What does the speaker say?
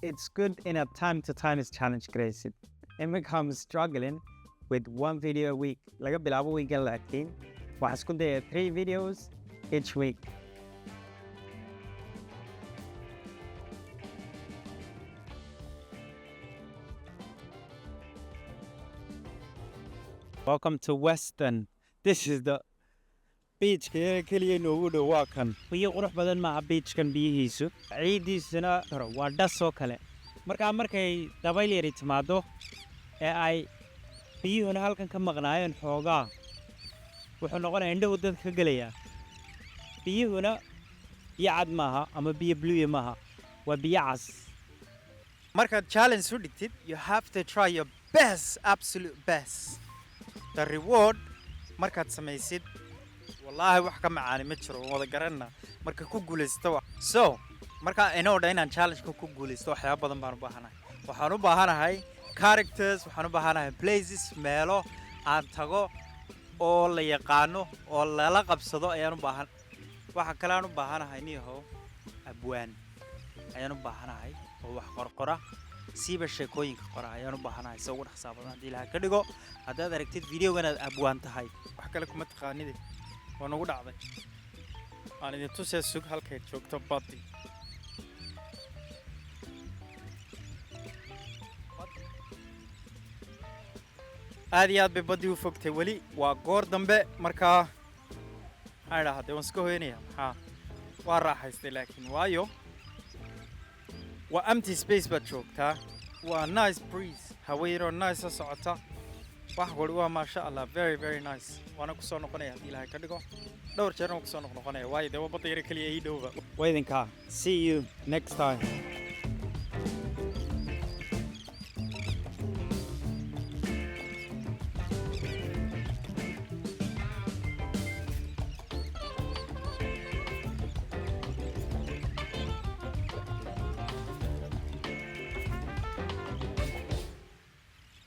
it's good in a time to time is challenge garaysid iminka I'm struggling with one video a week laga bilaabo week laakiin waxaan isku dayaa 3 videos each week. Welcome to Western. This is the beach kaliya noogu dhow waa kan biyo qurux badan maaha beachkan biyihiisu ciidiisuna waa dhas oo kale markay dabayl yari timaado ee ay biyuhuna halkan ka maqnaayeen xoogaa wuxuu noqonayaa indhahu dadka ka gelaya biyuhuna biyo cad maaha ama biyo blue maaha waa biyo cas markaad challenge u dhigtid you have to try your best, absolute best. The reward markaad samaysid wallahi wax ka macaani ma jiro wada garanna marka ku guulaysto so marka inoo inaan challenge ku guulaysto waxyaabo badan baan u baahanahay waxaan u baahanahay characters waxaan u baahanahay places meelo aan tago oo la yaqaano oo la qabsado ayaan u baahan waxa kale aan u baahanahay niyahow abwaan ayaan u baahanahay oo wax qorqora siiba sheekooyinka qora ayaan u baahanahay soo ugu dhaqsaa badan hadii la ka dhigo haddaad aragtid videogan aad abwaan tahay wax kale kuma taqaanid waan ugu dhacday aan idin tusay sug halkay joogto badi aad iyo aad bay badi u fogtay weli waa goor dambe markaa maxaa idhaahday waan iska hoynaya maxaa waa raaxaystay laakiin waayo waa empty space baad joogtaa waa nice breeze hawayro nice oo socota wax wali waa maasha Allah very very nice waana ku soo noqonaya hadii Ilaahay ka dhigo dhowr jeer aan ku soo noqonaya waayo dee badda yar kaliya ii dhowba waa idinka see you next time.